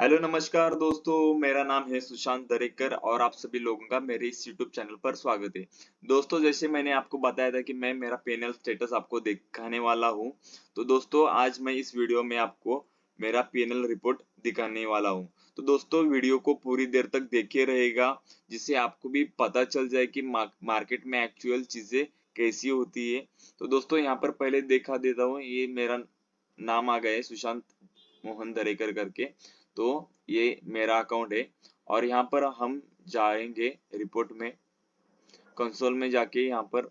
Hello नमस्कार दोस्तों, मेरा नाम है सुशांत दरेकर और आप सभी लोगों का मेरे इस यूट्यूब चैनल पर स्वागत है। दोस्तों, जैसे मैंने आपको बताया था कि मैं मेरा पीएनएल स्टेटस आपको दिखाने वाला हूँ। तो दोस्तों, आज मैं इस वीडियो में आपको मेरा पीएनएल रिपोर्ट दिखाने वाला हूँ। तो दोस्तों, वीडियो को पूरी देर तक देखिए रहेगा, जिससे आपको भी पता चल जाए कि मार्केट में एक्चुअल चीजें कैसी होती है। तो दोस्तों, यहाँ पर पहले दिखा देता हूँ, ये मेरा नाम आ गया है सुशांत मोहन दरेकर करके। तो ये मेरा अकाउंट है और यहाँ पर हम जाएंगे रिपोर्ट में, कंसोल में जाके यहाँ पर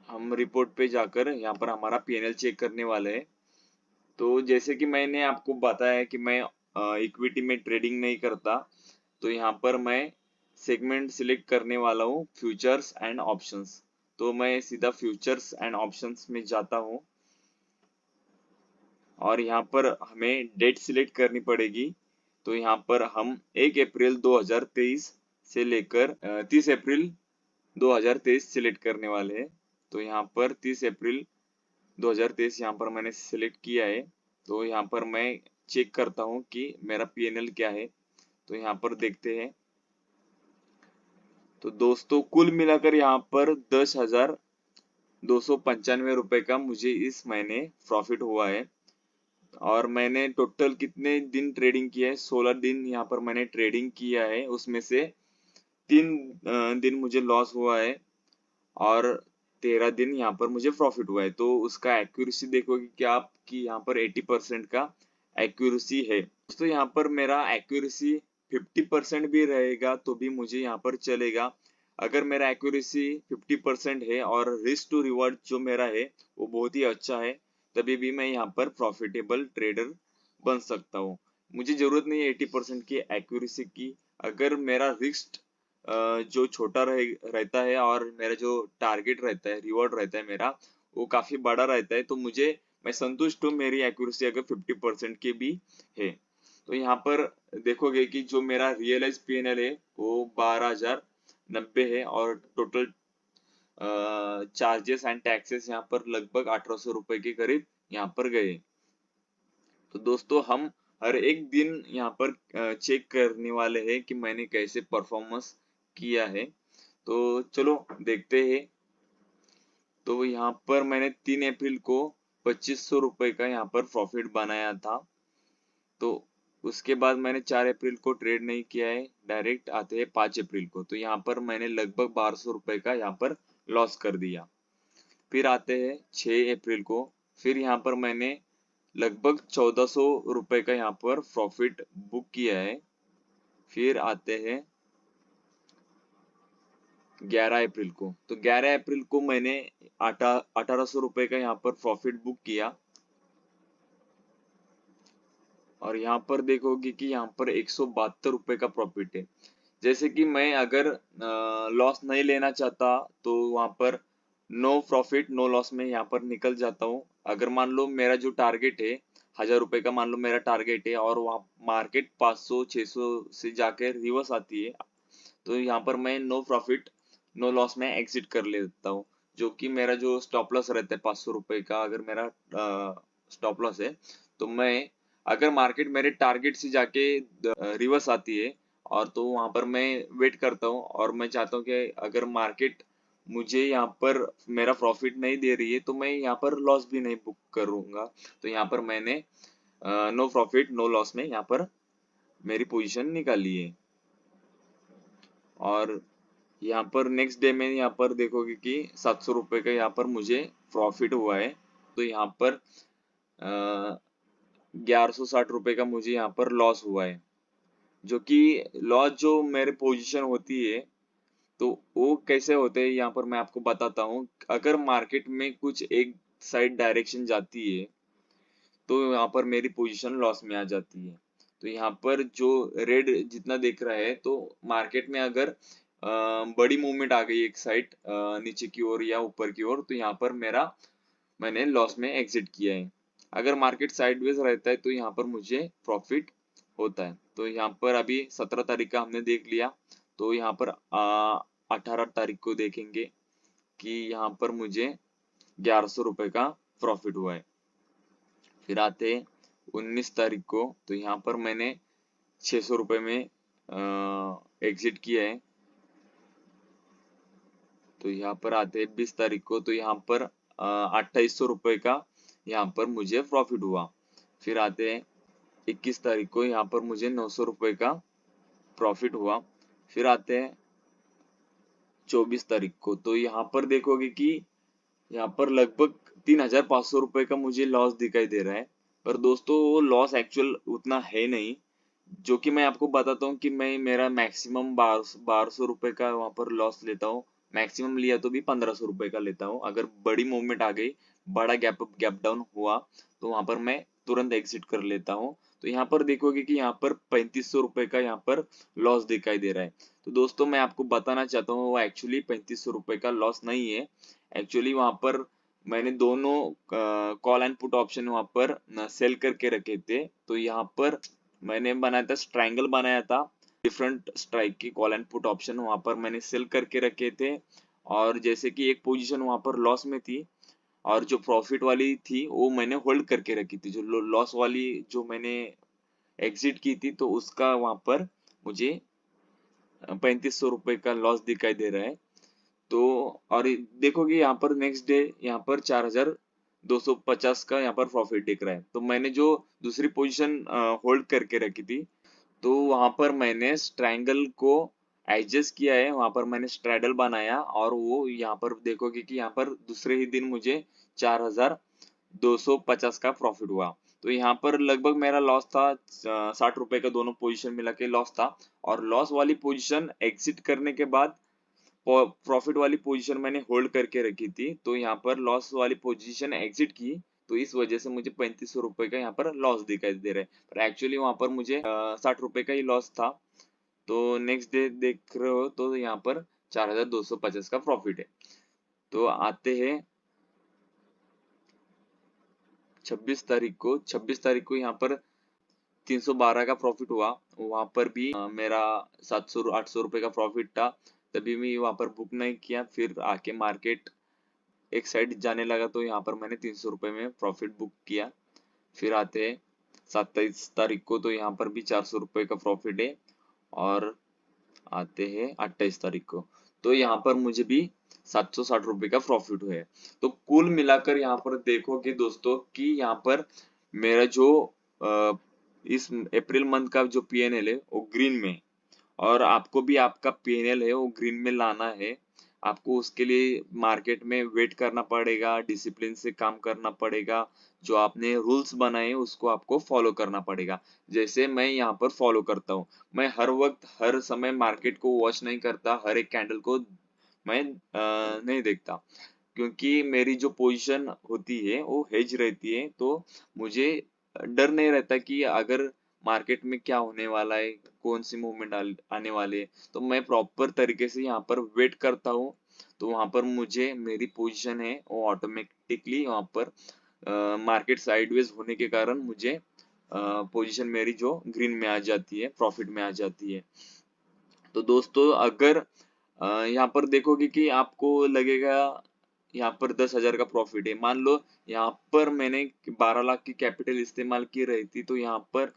हम रिपोर्ट पे जाकर यहाँ पर हमारा पीएनएल चेक करने वाले हैं। तो जैसे कि मैंने आपको बताया है कि मैं इक्विटी में ट्रेडिंग नहीं करता, तो यहाँ पर मैं सेगमेंट सिलेक्ट करने वाला हूँ, फ्यूचर्स एंड ऑप्शंस। तो मैं सीधा फ्यूचर्स एंड ऑप्शंस में जाता हूँ और यहाँ पर हमें डेट सिलेक्ट करनी पड़ेगी। तो यहाँ पर हम 1 अप्रैल 2023 से लेकर 30 अप्रैल 2023 सिलेक्ट करने वाले हैं। तो यहाँ पर 30 अप्रैल 2023 यहाँ पर मैंने सिलेक्ट किया है। तो यहाँ पर मैं चेक करता हूँ कि मेरा पीएनएल क्या है। तो यहाँ पर देखते हैं। तो दोस्तों, कुल मिलाकर यहाँ पर 10,295 रुपए का मुझे इस महीने प्रॉफिट हुआ है। और मैंने टोटल कितने दिन ट्रेडिंग किया है? 16 दिन यहाँ पर मैंने ट्रेडिंग किया है, उसमें से 3 दिन मुझे लॉस हुआ है और 13 दिन यहाँ पर मुझे प्रॉफिट हुआ है। तो उसका एक्यूरेसी देखोगे कि आप कि यहाँ पर 80% का एक्यूरेसी है। दोस्तों, यहाँ पर मेरा एक्यूरेसी 50% भी रहेगा तो भी मुझे यहाँ पर चलेगा। अगर मेरा एक्यूरेसी 50% है और रिस्क टू रिवॉर्ड जो मेरा है वो बहुत ही अच्छा है, तभी भी मैं यहाँ पर प्रॉफिटेबल ट्रेडर बन सकता हूँ। मुझे जरूरत नहीं है 80% की एक्यूरेसी की। अगर मेरा रिस्क जो छोटा रहता है और मेरा जो टारगेट रहता है, रिवॉर्ड रहता है मेरा, वो काफी बड़ा रहता है, तो मैं संतुष्ट हूँ मेरी एक्यूरेसी अगर 50% की भी है। तो यहाँ पर देखोगे कि जो मेरा रियलाइज पीएनएल है वो 12,090 है और टोटल चार्जेस एंड टैक्सेस यहाँ पर लगभग 1800 रुपए के करीब यहाँ पर गए। तो दोस्तों, हम हर एक दिन यहाँ पर चेक करने वाले हैं कि मैंने कैसे परफॉर्मेंस किया है। तो चलो देखते हैं। तो यहाँ पर मैंने 3 अप्रैल को 2500 रुपए का यहाँ पर प्रॉफिट बनाया था। तो उसके बाद मैंने 4 अप्रैल को ट्रेड नहीं किया है, डायरेक्ट आते हैं 5 अप्रैल को। तो यहाँ पर मैंने लगभग 1200 रुपए का यहाँ पर लॉस कर दिया। फिर आते हैं 6 अप्रैल को, फिर यहाँ पर मैंने लगभग 1400 रुपए का यहाँ पर प्रॉफिट बुक किया है। फिर आते हैं 11 अप्रैल को। तो 11 अप्रैल को मैंने 1800 रुपए का यहाँ पर प्रॉफिट बुक किया और यहाँ पर देखोगे कि यहाँ पर 172 रुपए का प्रॉफिट है। जैसे कि मैं अगर लॉस नहीं लेना चाहता तो वहां पर नो प्रॉफिट नो लॉस में यहाँ पर निकल जाता हूँ। अगर मान लो मेरा जो टारगेट है 1000 रुपए का, मान लो मेरा टारगेट है और वहाँ मार्केट 500 600 से जाकर रिवर्स आती है, तो यहाँ पर मैं नो प्रॉफिट नो लॉस में एग्जिट कर लेता हूँ। जो कि मेरा जो स्टॉप लॉस रहता है 500 रुपए का, अगर मेरा स्टॉप लॉस है, तो मैं अगर मार्केट मेरे टारगेट से जाके रिवर्स आती है और तो वहां पर मैं वेट करता हूँ और मैं चाहता हूँ कि अगर मार्केट मुझे यहाँ पर मेरा प्रॉफिट नहीं दे रही है तो मैं यहाँ पर लॉस भी नहीं बुक करूंगा। तो यहाँ पर मैंने नो प्रॉफिट नो लॉस में यहाँ पर मेरी पोजीशन निकाली है। और यहाँ पर नेक्स्ट डे में यहाँ पर देखोगे कि 700 रुपए का यहाँ पर मुझे प्रॉफिट हुआ है। तो यहाँ पर 1160 रुपए का मुझे यहाँ पर लॉस हुआ है। जो कि लॉस जो मेरे पोजीशन होती है, तो वो कैसे होते हैं यहाँ पर मैं आपको बताता हूँ। अगर मार्केट में कुछ एक साइड डायरेक्शन जाती है तो यहाँ पर मेरी पोजीशन लॉस में आ जाती है। तो यहाँ पर जो रेड जितना दिख रहा है, तो मार्केट में अगर बड़ी मूवमेंट आ गई एक साइड नीचे की ओर या ऊपर की ओर, तो यहाँ पर मैंने लॉस में एग्जिट किया है। अगर मार्केट साइडवेज रहता है तो यहाँ पर मुझे प्रॉफिट होता है। तो यहाँ पर अभी 17 तारीख का हमने देख लिया। तो यहाँ पर 18 तारीख को देखेंगे कि यहाँ पर मुझे 1100 रुपए का प्रॉफिट हुआ है। फिर आते 19 तारीख को, तो यहाँ पर मैंने 600 रुपये में एग्जिट किया है। तो यहाँ पर आते हैं 20 तारीख को, तो यहाँ पर 2800 रुपये का यहाँ पर मुझे प्रॉफिट हुआ। फिर आते हैं 21 तारीख को, यहाँ पर मुझे 900 रुपये का प्रॉफिट हुआ। फिर आते हैं 24 तारीख को, तो यहाँ पर देखोगे कि यहाँ पर लगभग 3500 रुपये का मुझे लॉस दिखाई दे रहा है। पर दोस्तों वो लॉस एक्चुअल उतना है नहीं, जो कि मैं आपको बताता हूँ कि मैं मेरा मैक्सिमम 1200 रुपये का वहां पर लॉस लेता हूँ। मैक्सिमम लिया तो भी 1500 रुपये का लेता हूँ। अगर बड़ी मूवमेंट आ गई, बड़ा गैप अप गैप डाउन हुआ, तो वहां पर मैं तुरंत एग्जिट कर लेता हूँ। तो यहाँ पर देखोगे कि यहाँ पर 3500 रुपये का यहाँ पर लॉस दिखाई दे रहा है। तो दोस्तों मैं आपको बताना चाहता हूँ वो एक्चुअली 3500 रुपये का लॉस नहीं है। एक्चुअली वहां पर मैंने दोनों कॉल एंड पुट ऑप्शन वहां पर सेल करके रखे थे। तो यहाँ पर मैंने बनाया था, स्ट्रायंगल बनाया था, डिफरेंट स्ट्राइक की कॉल एंड पुट ऑप्शन वहां पर मैंने सेल करके रखे थे। और जैसे कि एक पोजीशन वहां पर लॉस में थी, और जो प्रॉफिट वाली थी वो मैंने होल्ड करके रखी थी। जो लॉस वाली जो मैंने एग्जिट की थी, तो उसका वहां पर मुझे 3500 रुपये का लॉस दिखाई दे रहा है। तो और देखोगे यहाँ पर नेक्स्ट डे यहाँ पर 4250 का यहाँ पर प्रॉफिट दिख रहा है। तो मैंने जो दूसरी पोजीशन होल्ड करके रखी थी, तो वहां पर मैंने ट्रायंगल को एडजस्ट किया है, वहां पर मैंने स्ट्रैडल बनाया, और वो यहाँ पर देखोगे कि यहाँ पर दूसरे ही दिन मुझे 4250 का प्रॉफिट हुआ। तो यहाँ पर लगभग मेरा लॉस था 60 रुपए का, दोनों पोजीशन मिला के लॉस था। और लॉस वाली पोजीशन एग्जिट करने के बाद प्रॉफिट वाली पोजीशन मैंने होल्ड करके रखी थी। तो यहाँ पर लॉस वाली पोजीशन एग्जिट की, तो इस वजह से मुझे 3500 रुपए का यहाँ पर लॉस दिखाई दे रहा है। पर एक्चुअली वहां पर मुझे 60 रुपए का ही लॉस था। तो नेक्स्ट डे देख रहे हो तो यहाँ पर 4250 का प्रॉफिट है। तो आते हैं 26 तारीख को यहाँ पर 312 का प्रॉफिट हुआ। वहां पर भी मेरा 700 800 रुपए का प्रॉफिट था। तभी मैं वहां पर बुक नहीं किया। फिर आके मार्केट एक साइड जाने लगा, तो यहाँ पर मैंने 300 रुपए में प्रॉफिट बुक किया। फिर आते हैं 27 तारीख को, तो यहाँ पर भी 400 रुपए का प्रॉफिट है। और आते हैं 28 तारीख को, तो यहाँ पर मुझे भी 760 रुपए का प्रॉफिट हुआ है। तो कुल मिलाकर यहाँ पर देखोगे दोस्तों कि यहाँ पर मेरा जो इस अप्रैल मंथ का जो पीएनएल है वो ग्रीन में, और आपको भी आपका पीएनएल है वो ग्रीन में लाना है। आपको उसके लिए मार्केट में वेट करना पड़ेगा, डिसिप्लिन से काम करना पड़ेगा, जो आपने रूल्स बनाए उसको आपको फॉलो करना पड़ेगा। जैसे मैं यहाँ पर फॉलो करता हूँ, मैं हर वक्त हर समय मार्केट को वॉच नहीं करता, हर एक कैंडल को मैं नहीं देखता, क्योंकि मेरी जो पोजीशन होती है वो हेज रहती है। तो मुझे डर नहीं रहता कि अगर मार्केट में क्या होने वाला है, कौन सी मूवमेंट आने वाली है। तो मैं प्रॉपर तरीके से यहाँ पर वेट करता हूँ। तो वहां पर मुझे मेरी पोजीशन है वो ऑटोमेटिकली वहां पर मार्केट साइडवेज होने के कारण मुझे पोजीशन मेरी जो ग्रीन में आ जाती है, प्रॉफिट में आ जाती है। तो दोस्तों अगर यहाँ पर देखोगे कि आपको लगेगा यहाँ पर 10,000 का प्रॉफिट है, मान लो यहाँ पर मैंने 12 लाख की कैपिटल इस्तेमाल की रही थी, तो यहाँ पर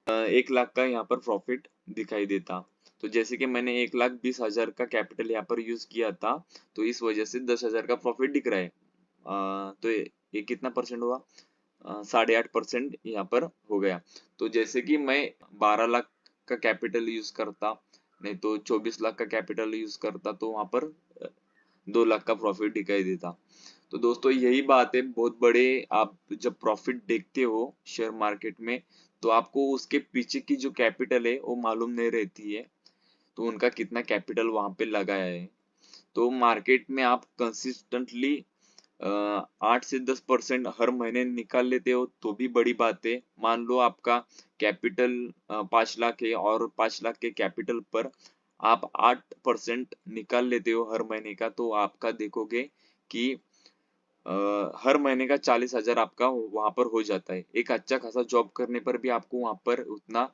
1 लाख का यहाँ पर प्रॉफिट दिखाई देता। तो जैसे कि मैंने 1,20,000 का कैपिटल यहाँ पर यूज किया था, तो इस वजह से 10,000 का प्रॉफिट दिख रहा है। तो ये कितना परसेंट हुआ, 8.5% यहाँ पर हो गया। तो जैसे कि मैं 12 लाख का कैपिटल यूज करता, नहीं तो 24 लाख का कैपिटल यूज करता, तो वहां पर 2 लाख का प्रॉफिट दिखाई देता। तो दोस्तों यही बात है, बहुत बड़े आप जब प्रॉफिट देखते हो शेयर मार्केट में, तो आपको उसके पीछे की जो कैपिटल है वो मालूम नहीं रहती है, तो उनका कितना कैपिटल वहां पे लगाया है। तो मार्केट में आप कंसिस्टेंटली 8 से 10% हर महीने निकाल लेते हो तो भी बड़ी बात है। मान लो आपका कैपिटल 5 लाख है, और 5 लाख के कैपिटल पर आप 8% निकाल लेते हो हर महीने का, तो आपका देखोगे कि हर महीने का 40,000 आपका वहां पर हो जाता है। एक अच्छा खासा जॉब करने पर भी आपको वहां पर उतना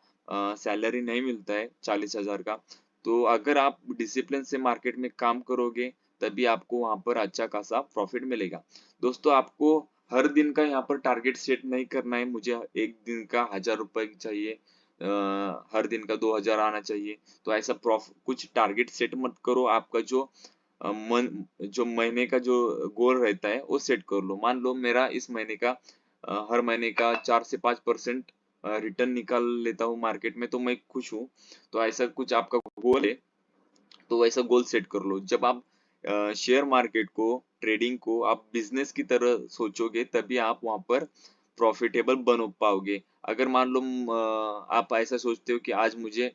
सैलरी नहीं मिलता है 40,000 का। तो अगर आप डिसिप्लिन से मार्केट में काम करोगे, तभी आपको वहां पर अच्छा खासा प्रॉफिट मिलेगा। दोस्तों आपको हर दिन का यहाँ पर टारगेट सेट नहीं करना है, मुझे एक दिन का 1000 रुपए चाहिए, हर दिन का 2000 आना चाहिए। तो ऐसा कुछ टारगेट सेट मत करो। आपका जो जो महीने का जो गोल रहता है वो सेट कर लो। मान लो मेरा इस महीने का हर महीने का 4 से 5% रिटर्न निकाल लेता हूँ मार्केट में, तो मैं खुश हूँ। तो ऐसा कुछ आपका गोल है तो वैसा गोल सेट कर लो। जब आप शेयर मार्केट को, ट्रेडिंग को आप बिजनेस की तरह सोचोगे, तभी आप वहां पर प्रॉफिटेबल बन पाओगे। अगर मान लो आप ऐसा सोचते हो कि आज मुझे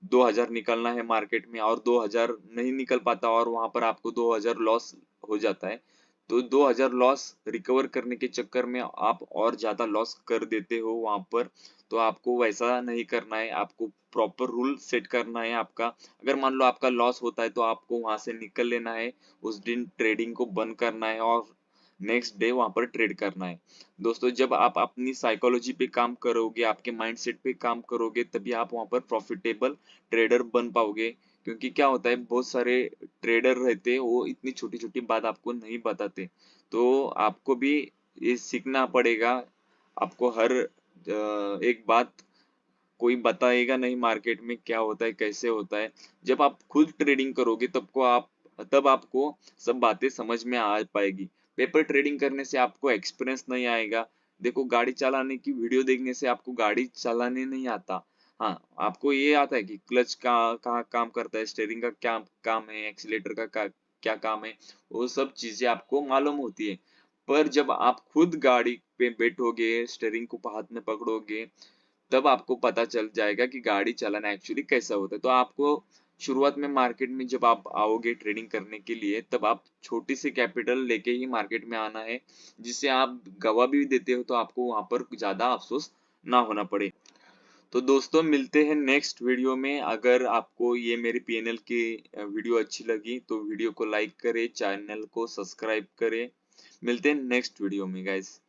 2000 निकलना है मार्केट में और 2000 नहीं निकल पाता और वहां पर आपको 2000 लॉस हो जाता है, तो 2000 लॉस रिकवर करने के चक्कर में आप और ज्यादा लॉस कर देते हो वहां पर। तो आपको वैसा नहीं करना है, आपको प्रॉपर रूल सेट करना है आपका। अगर मान लो आपका लॉस होता है तो आपको वहां से निकल लेना है, उस दिन ट्रेडिंग को बंद करना है और नेक्स्ट डे वहां पर ट्रेड करना है। दोस्तों, जब आप अपनी साइकोलॉजी पे काम करोगे, आपके माइंडसेट पे काम करोगे, तभी आप वहां पर प्रॉफिटेबल ट्रेडर बन पाओगे। क्योंकि क्या होता है, बहुत सारे ट्रेडर रहते हैं वो इतनी छोटी छोटी बात आपको नहीं बताते। तो आपको भी ये सीखना पड़ेगा। आपको हर एक बात कोई बताएगा नहीं मार्केट में क्या होता है, कैसे होता है। जब आप खुद ट्रेडिंग करोगे तब आपको सब बातें समझ में आ पाएगी। पेपर ट्रेडिंग करने से आपको एक्सपीरियंस नहीं आएगा। देखो, गाड़ी चलाने की वीडियो देखने से आपको गाड़ी चलाने नहीं आता। हाँ, आपको ये आता है कि क्लच का कहाँ काम करता है, स्टीयरिंग का क्या काम है, एक्सीलेटर का क्या काम है, वो सब चीजें आपको मालूम होती है। पर जब आप खुद गाड़ी पे बैठोगे, स्टीयरिंग को हाथ में पकड़ोगे, तब आपको पता चल जाएगा कि गाड़ी चलाना एक्चुअली कैसा होता है। तो आपको शुरुआत में मार्केट में जब आप आओगे ट्रेडिंग करने के लिए, तब आप छोटी सी कैपिटल लेके ही मार्केट में आना है, जिससे आप गवा भी देते हो तो आपको वहां पर ज्यादा अफसोस ना होना पड़े। तो दोस्तों, मिलते हैं नेक्स्ट वीडियो में। अगर आपको ये मेरी पीएनएल की वीडियो अच्छी लगी तो वीडियो को लाइक करें, चैनल को सब्सक्राइब करें। मिलते हैं नेक्स्ट वीडियो में गाइस।